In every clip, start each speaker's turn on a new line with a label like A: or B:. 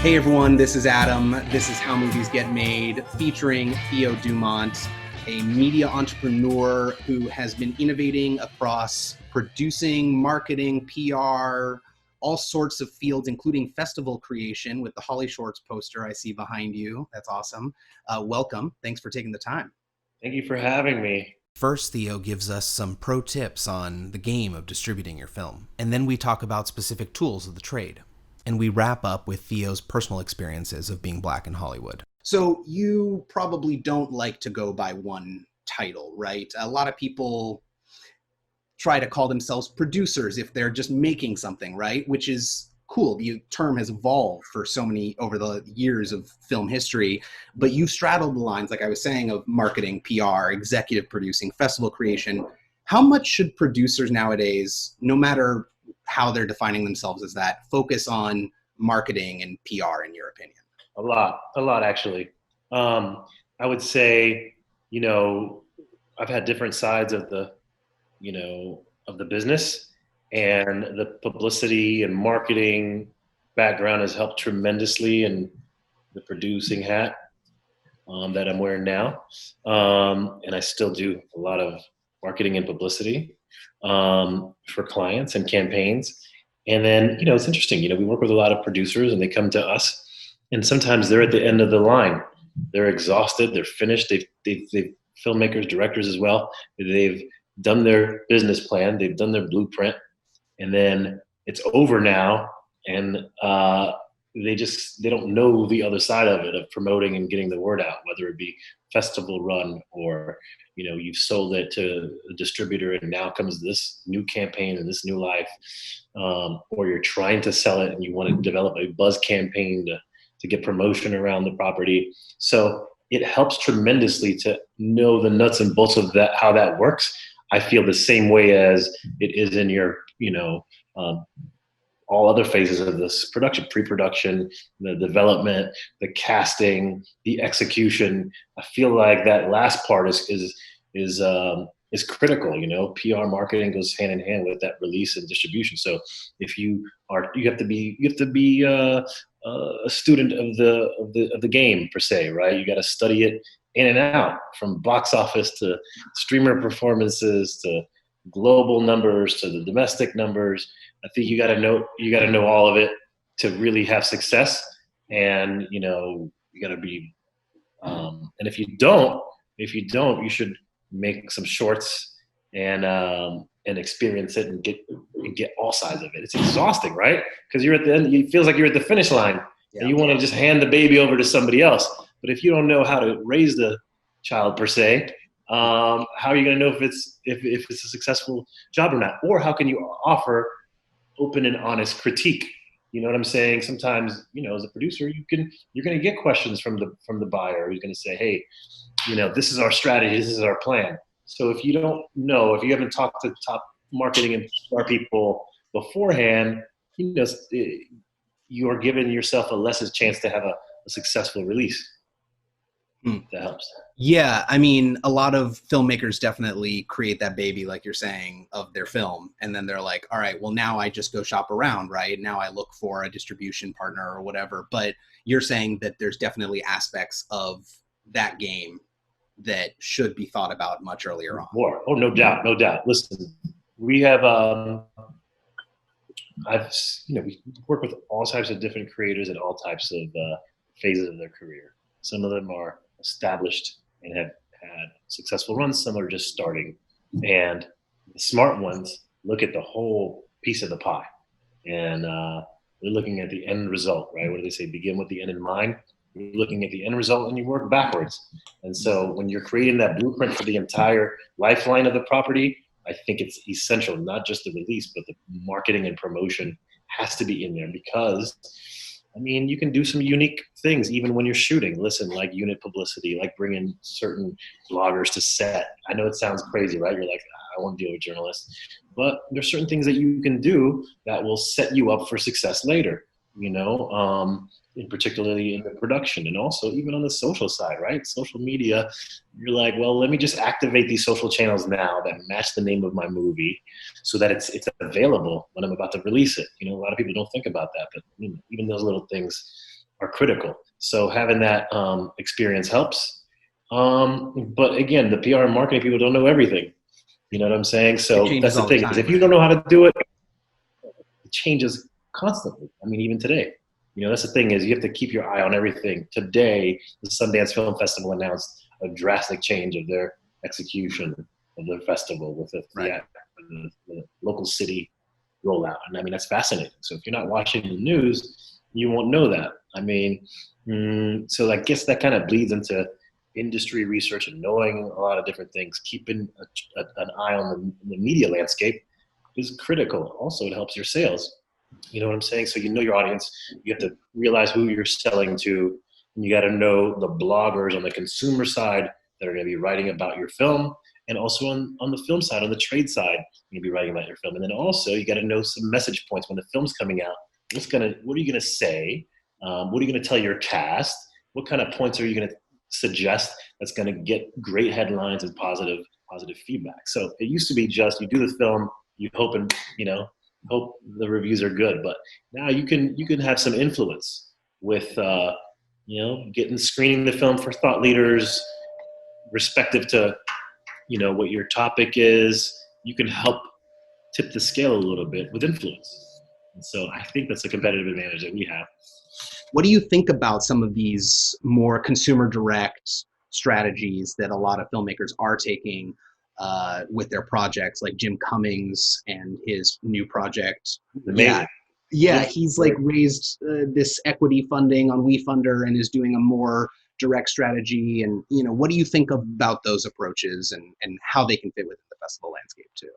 A: Hey everyone, this is Adam. This is How Movies Get Made, featuring Theo Dumont, a media entrepreneur who has been innovating across producing, marketing, PR, all sorts of fields, including festival creation with the Holly Shorts poster I see behind you. That's awesome. Welcome. Thanks for taking the time.
B: Thank you for having me.
A: First, Theo gives us some pro tips on the game of distributing your film, and then we talk about specific tools of the trade. And we wrap up with Theo's personal experiences of being Black in Hollywood. So you probably don't like to go by one title, right? A lot of people try to call themselves producers if they're just making something, right? Which is cool. The term has evolved for so many over the years of film history, but you've straddled the lines, like I was saying, of marketing, PR, executive producing, festival creation. How much should producers nowadays, no matter how they're defining themselves as that, focus on marketing and PR in your opinion?
B: A lot actually. I would say, I've had different sides of the business, and the publicity and marketing background has helped tremendously in the producing hat that I'm wearing now. And I still do a lot of marketing and publicity for clients and campaigns. And then, it's interesting, we work with a lot of producers and they come to us, and sometimes they're at the end of the line. They're exhausted, they're finished. They've filmmakers, directors as well. They've done their business plan, they've done their blueprint, and then it's over now. And they don't know the other side of it, of promoting and getting the word out, whether it be festival run or you've sold it to a distributor and now comes this new campaign and this new life, or you're trying to sell it and you want to develop a buzz campaign to get promotion around the property. So it helps tremendously to know the nuts and bolts of that, how that works. I feel the same way as it is in your all other phases of this production, pre-production, the development, the casting, the execution. I feel like that last part is critical. PR marketing goes hand in hand with that release and distribution. So if you have to be a student of the game per se, right? You got to study it in and out, from box office to streamer performances to global numbers to the domestic numbers. I think you got to know all of it to really have success. And you got to be. And if you don't, you should make some shorts and experience it and get all sides of it. It's exhausting, right? Because you're at the end. It feels like you're at the finish line, and you want to just hand the baby over to somebody else. But if you don't know how to raise the child per se, how are you going to know if it's a successful job or not? Or how can you offer open and honest critique? You know what I'm saying? Sometimes, as a producer, you're going to get questions from the buyer who's going to say, hey, this is our strategy, this is our plan. So if you don't know, if you haven't talked to top marketing and PR people beforehand, you are giving yourself a lesser chance to have a successful release. That helps.
A: Yeah, I mean, a lot of filmmakers definitely create that baby, like you're saying, of their film. And then they're like, all right, well, now I just go shop around, right? Now I look for a distribution partner or whatever. But you're saying that there's definitely aspects of that game that should be thought about much earlier on.
B: More. Oh, no doubt. No doubt. Listen, we have, we work with all types of different creators at all types of phases of their career. Some of them are established and have had successful runs. Some are just starting. And the smart ones look at the whole piece of the pie. And they're looking at the end result, right? What do they say? Begin with the end in mind. You're looking at the end result and you work backwards. And so when you're creating that blueprint for the entire lifeline of the property, I think it's essential, not just the release, but the marketing and promotion has to be in there, because you can do some unique things even when you're shooting. Listen, like unit publicity, like bringing certain bloggers to set. I know it sounds crazy, right? You're like, I won't deal with journalists. But there's certain things that you can do that will set you up for success later, in particularly in the production, and also even on the social side, right? Social media, you're like, well, let me just activate these social channels now that match the name of my movie so that it's available when I'm about to release it. A lot of people don't think about that, but even those little things are critical. So having that experience helps. But again, the PR and marketing people don't know everything. You know what I'm saying?
A: It
B: So
A: changes
B: that's the
A: all the
B: thing, is
A: time,
B: if you
A: right?
B: don't know how to do it, it changes constantly. I mean, even today, that's the thing, is you have to keep your eye on everything. Today, the Sundance Film Festival announced a drastic change of their execution of their festival with
A: Right.
B: the local city rollout. And I mean, that's fascinating. So if you're not watching the news, you won't know that. I mean, so I guess that kind of bleeds into industry research and knowing a lot of different things. Keeping an eye on the media landscape is critical. Also, it helps your sales. You know what I'm saying? So you know your audience. You have to realize who you're selling to, and you got to know the bloggers on the consumer side that are going to be writing about your film, and also on the film side, on the trade side, you're going to be writing about your film. And then also you got to know some message points when the film's coming out. What are you going to say? What are you going to tell your cast? What kind of points are you going to suggest that's going to get great headlines and positive feedback? So it used to be just you do the film, you hope and hope the reviews are good, but now you can have some influence with getting screening the film for thought leaders respective to what your topic is. You can help tip the scale a little bit with influence, and so I think that's a competitive advantage that we have.
C: What do you think about some of these more consumer direct strategies that a lot of filmmakers are taking with their projects, like Jim Cummings and his new project?
B: Amazing.
C: Yeah, he's like raised this equity funding on WeFunder and is doing a more direct strategy. And what do you think about those approaches and how they can fit within the festival landscape too?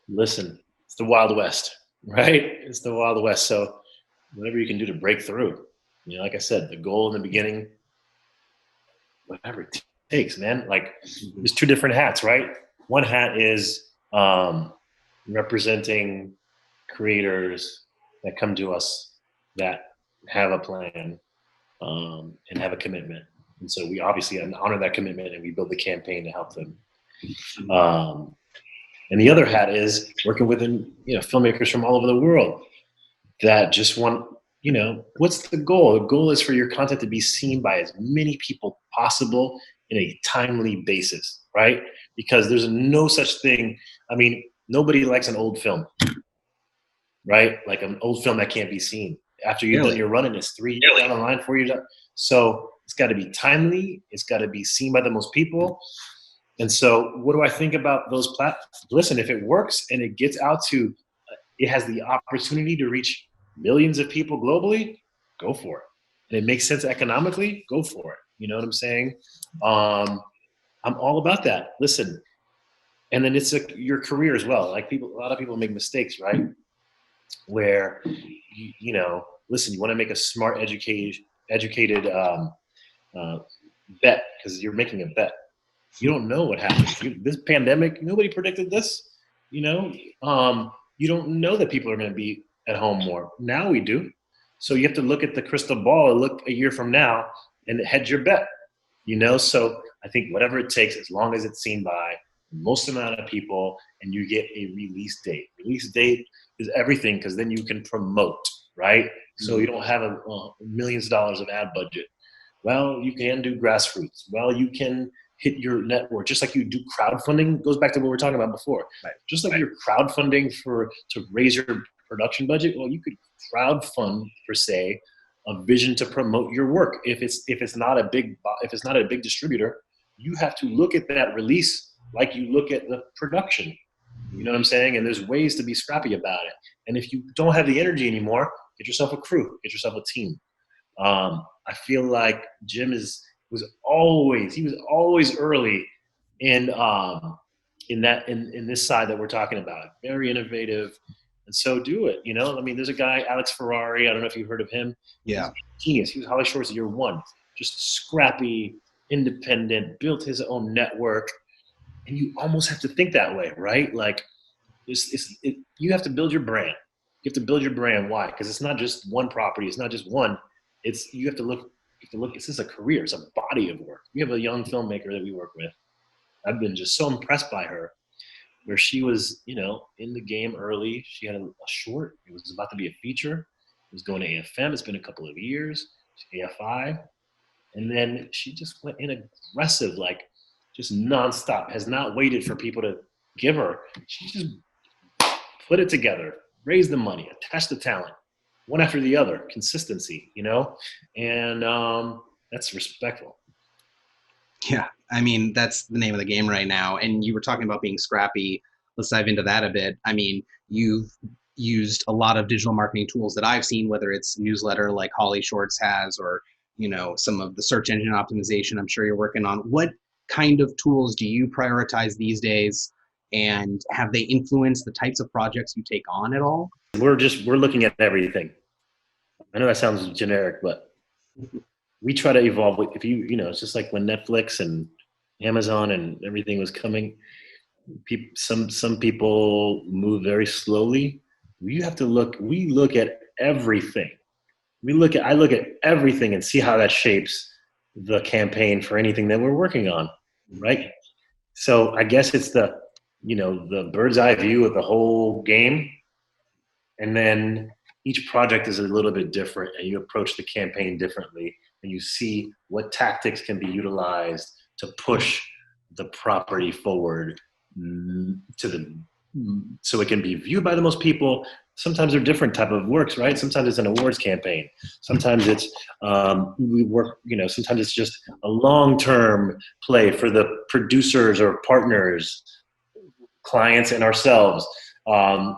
B: Listen, it's the Wild West, right? It's the Wild West. So whatever you can do to break through, like I said, the goal in the beginning, whatever it takes, man. Like there's two different hats, right? One hat is representing creators that come to us that have a plan and have a commitment. And so we obviously honor that commitment and we build the campaign to help them. And the other hat is working with filmmakers from all over the world that just want, what's the goal? The goal is for your content to be seen by as many people possible in a timely basis, right? Because there's no such thing. I mean, nobody likes an old film, right? Like an old film that can't be seen. After you've done your run and it's 3 years down the line, 4 years out. So it's got to be timely. It's got to be seen by the most people. And so what do I think about those platforms? Listen, if it works and it gets out to, it has the opportunity to reach millions of people globally, go for it. And it makes sense economically, go for it. You know what I'm saying? I'm all about that. Listen, and then it's your career as well. Like a lot of people make mistakes, right? Where, listen, you want to make a smart, educated bet because you're making a bet. You don't know what happens. This pandemic, nobody predicted this. You don't know that people are going to be at home more. Now we do. So you have to look at the crystal ball and look a year from now and hedge your bet. So I think whatever it takes, as long as it's seen by the most amount of people and you get a release date. Release date is everything because then you can promote, right? So you don't have millions of dollars of ad budget. Well, you can do grassroots. Well, you can hit your network, just like you do crowdfunding. Goes back to what we were talking about before. Right. Just like you're crowdfunding to raise your production budget. Well, you could crowdfund per se a vision to promote your work. If it's not a big distributor, you have to look at that release like you look at the production. You know what I'm saying? And there's ways to be scrappy about it. And if you don't have the energy anymore, get yourself a crew, get yourself a team. I feel like Jim was always early in this side that we're talking about. Very innovative, and so do it. I mean, there's a guy, Alex Ferrari. I don't know if you've heard of him.
C: Yeah,
B: genius. He was Holly Shores year one, just scrappy, independent, built his own network, and you almost have to think that way, right? Like, you have to build your brand. You have to build your brand. Why? Because it's not just one property. It's not just one. You have to look. This is a career. It's a body of work. We have a young filmmaker that we work with. I've been just so impressed by her, where she was, in the game early. She had a short. It was about to be a feature. was going to AFM. It's been a couple of years, AFI. And then she just went in aggressive, like just nonstop, has not waited for people to give her. She just put it together, raise the money, attach the talent, one after the other, consistency, and that's respectful.
C: Yeah, I mean, that's the name of the game right now. And you were talking about being scrappy. Let's dive into that a bit. I mean, you've used a lot of digital marketing tools that I've seen, whether it's newsletter like Holly Shorts has, or some of the search engine optimization I'm sure you're working on. What kind of tools do you prioritize these days, and have they influenced the types of projects you take on at all?
B: We're looking at everything. I know that sounds generic, but we try to evolve. If it's just like when Netflix and Amazon and everything was coming. Some people move very slowly. We look at everything. I look at everything and see how that shapes the campaign for anything that we're working on, right? So I guess it's the bird's eye view of the whole game, and then each project is a little bit different, and you approach the campaign differently, and you see what tactics can be utilized to push the property forward so it can be viewed by the most people. Sometimes they're different type of works, right? Sometimes it's an awards campaign. Sometimes it's sometimes it's just a long-term play for the producers or partners, clients, and ourselves.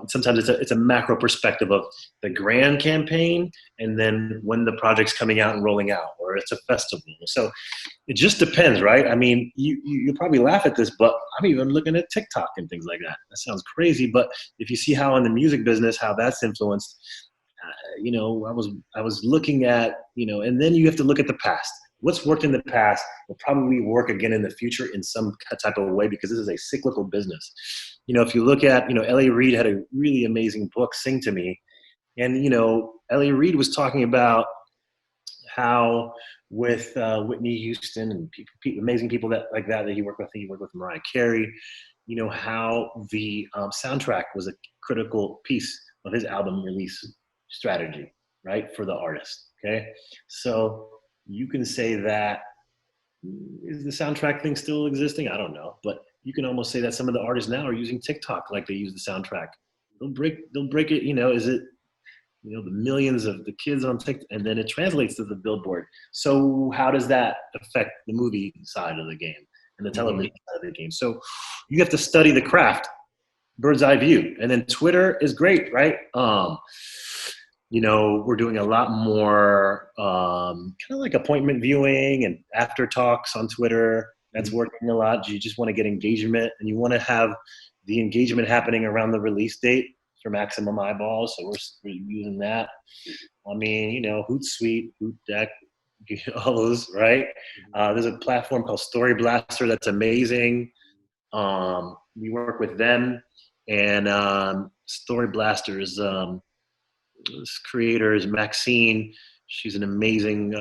B: Sometimes it's a macro perspective of the grand campaign, and then when the project's coming out and rolling out, or it's a festival. So it just depends, right? I mean, you'll probably laugh at this, but I'm even looking at TikTok and things like that. That sounds crazy, but if you see how in the music business, how that's influenced, I was looking at, and then you have to look at the past. What's worked in the past will probably work again in the future in some type of way, because this is a cyclical business. If you look at, L.A. Reid had a really amazing book, Sing to Me. And, L.A. Reid was talking about how with Whitney Houston and amazing people that he worked with. He worked with Mariah Carey, how the soundtrack was a critical piece of his album release strategy, right, for the artist. Okay. So you can say that, is the soundtrack thing still existing? I don't know, but you can almost say that some of the artists now are using TikTok like they use the soundtrack. They'll break it. Is it, the millions of the kids on TikTok, and then it translates to the billboard. So how does that affect the movie side of the game and the television side of the game? So you have to study the craft, bird's eye view. And then Twitter is great, right? We're doing a lot more kind of like appointment viewing and after talks on Twitter. That's working a lot. You just want to get engagement, and you want to have the engagement happening around the release date for maximum eyeballs. So we're using that. I mean, Hootsuite, HootDeck, all those, right? There's a platform called Story Blaster that's amazing. We work with them, and Story Blaster's creator is Maxine. She's an amazing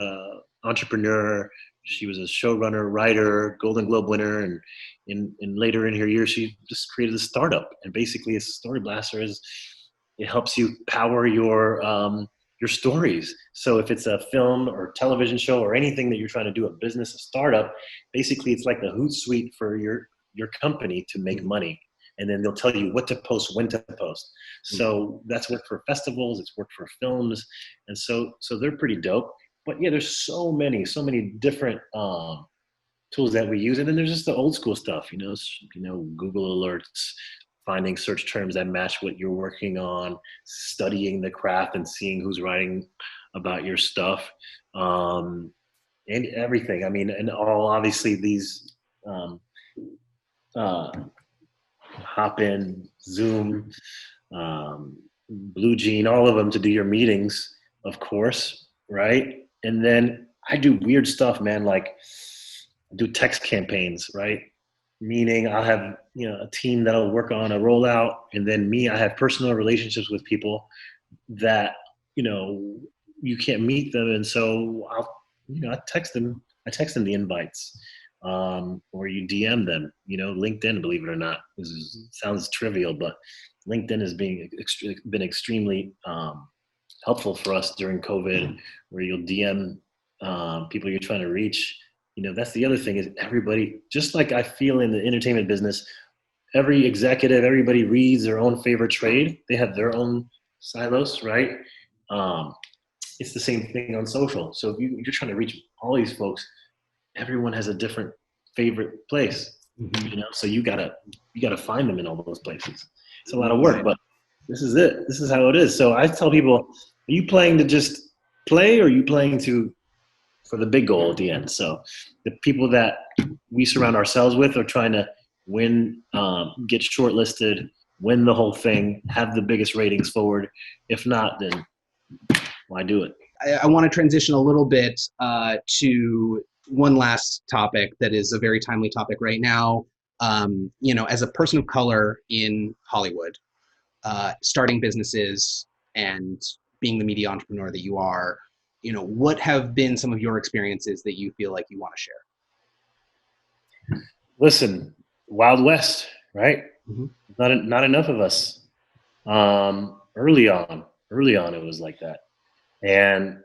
B: entrepreneur. She was a showrunner, writer, Golden Globe winner, and in later in her years, she just created a startup. And basically, a Story Blaster it helps you power your stories. So if it's a film or television show or anything that you're trying to do, a business, a startup, basically it's like the Hootsuite for your company to make money. And then they'll tell you what to post, when to post. So that's worked for festivals, it's worked for films, and so they're pretty dope. But yeah, there's so many different tools that we use, and then there's just the old school stuff, Google alerts, finding search terms that match what you're working on, studying the craft and seeing who's writing about your stuff, and everything. I mean, and all obviously these Hopin, Zoom, Blue Jean, all of them to do your meetings, of course, right? And then I do weird stuff, man, like I do text campaigns, right? Meaning I'll have, a team that'll work on a rollout, and then I have personal relationships with people that, you can't meet them. And so I text them the invites. Or you DM them, LinkedIn, believe it or not, sounds trivial, but LinkedIn has been extremely helpful for us during COVID, where you'll DM people you're trying to reach. That's the other thing is everybody, just like I feel in the entertainment business, every executive, everybody reads their own favorite trade. They have their own silos, right? Um, it's the same thing on social. So if you're trying to reach all these folks, everyone has a different favorite place, so you gotta find them in all those places. It's a lot of work, but this is it. This is how it is. So I tell people, are you playing to just play, or are you playing for the big goal at the end? So the people that we surround ourselves with are trying to win, get shortlisted, win the whole thing, have the biggest ratings forward. If not, then why do it?
C: I want to transition a little bit to one last topic that is a very timely topic right now. As a person of color in Hollywood, starting businesses and being the media entrepreneur that you are, what have been some of your experiences that you feel like you want to share?
B: Listen, Wild West, right?
C: Mm-hmm.
B: Not enough of us. Early on, it was like that. And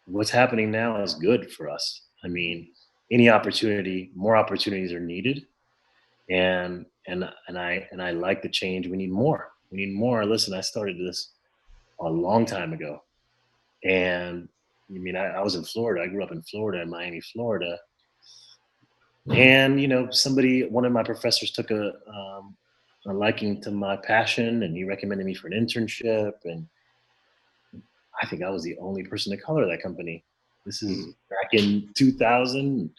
B: what's happening now is good for us. I mean, any opportunity, more opportunities are needed, and I like the change. We need more. We need more. Listen, I started this a long time ago, and I mean, I was in Florida. I grew up in Florida, in Miami, Florida, and one of my professors took a liking to my passion, and he recommended me for an internship, and I think I was the only person of color at that company. This is back in 2000.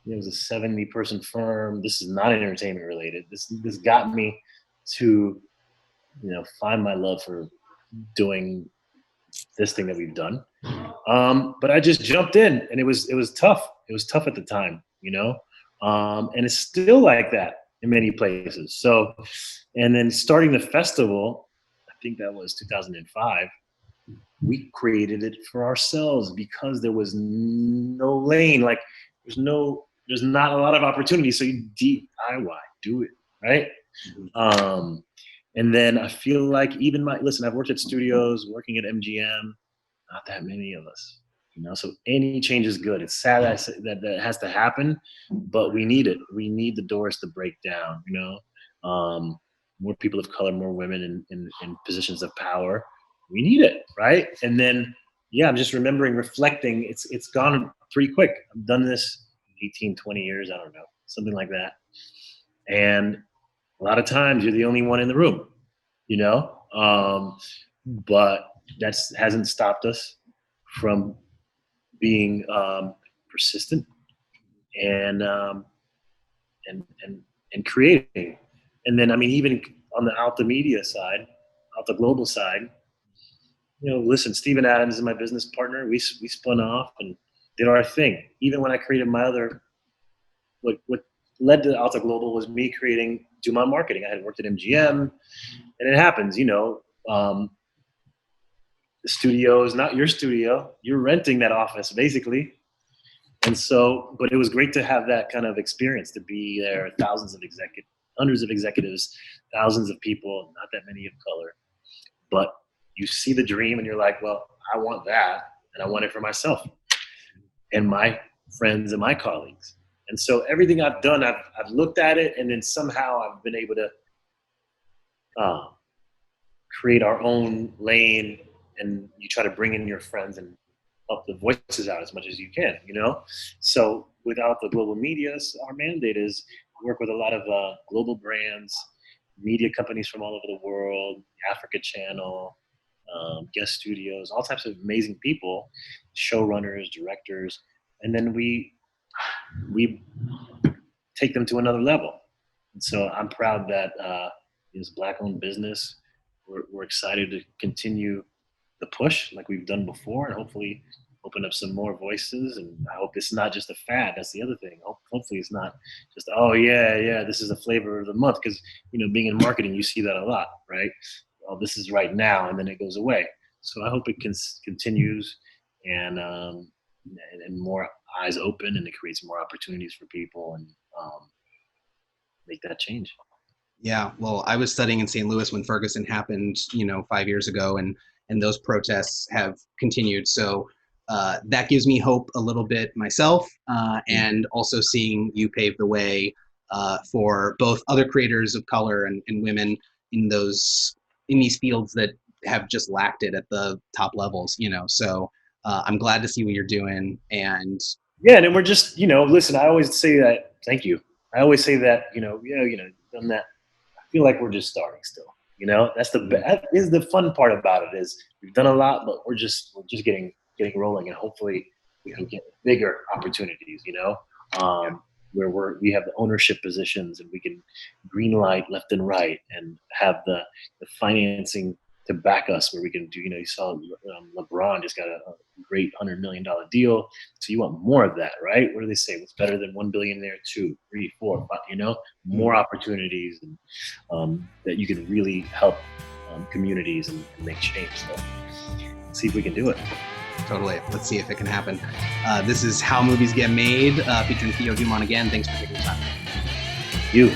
B: It was a 70-person firm. This is not entertainment related. This got me to, find my love for doing this thing that we've done. But I just jumped in, and it was tough. It was tough at the time, and it's still like that in many places. So, and then starting the festival, I think that was 2005. We created it for ourselves because there was no lane. Like there's not a lot of opportunity. So you DIY, do it, right? And then I feel like listen, I've worked at studios, working at MGM, not that many of us, so any change is good. It's sad that has to happen, but we need it. We need the doors to break down, more people of color, more women in positions of power. We need it, right? And then, I'm just reflecting. It's gone pretty quick. I've done this 18, 20 years. I don't know, something like that. And a lot of times you're the only one in the room, but that hasn't stopped us from being persistent and creating. And then, I mean, even on the Alta Media side, Alta Global side, listen, Steven Adams is my business partner. We spun off and did our thing. Even when I created my what led to Alta Global was me creating Dumont Marketing. I had worked at MGM, and it happens, the studio is not your studio. You're renting that office, basically. And so, but it was great to have that kind of experience, to be there, hundreds of executives, thousands of people, not that many of color. But you see the dream and you're like, well, I want that, and I want it for myself and my friends and my colleagues. And so everything I've done, I've looked at it, and then somehow I've been able to create our own lane, and you try to bring in your friends and help the voices out as much as you can, So without the global media, our mandate is work with a lot of global brands, media companies from all over the world, Africa Channel, guest studios, all types of amazing people, showrunners, directors, and then we take them to another level. And so I'm proud that this Black-owned business, we're excited to continue the push like we've done before, and hopefully open up some more voices. And I hope it's not just a fad. That's the other thing. Hopefully it's not just, oh yeah, this is the flavor of the month. Because being in marketing, you see that a lot, right? Oh, this is right now, and then it goes away. So I hope it continues, and more eyes open, and it creates more opportunities for people, and make that change.
C: Yeah, well, I was studying in St. Louis when Ferguson happened, 5 years ago, and and those protests have continued. So that gives me hope a little bit myself, and also seeing you pave the way for both other creators of color and women in these fields that have just lacked it at the top levels, So I'm glad to see what you're doing. And
B: yeah, and then we're just, listen, I always say that, thank you. I always say that, done that. I feel like we're just starting still. That is the fun part about it, is we've done a lot, but we're just getting rolling, and hopefully we can get bigger opportunities, where we have the ownership positions and we can green light left and right and have the financing to back us, where we can do, you saw LeBron just got a great $100 million deal. So you want more of that, right? What do they say? What's better than 1 billionaire? 2, 3, 4, 5, more opportunities, and that you can really help communities and make change. So let's see if we can do it.
C: Totally. Let's see if it can happen. This is How Movies Get Made, featuring Theo Dumont again. Thanks for taking the time.
B: You.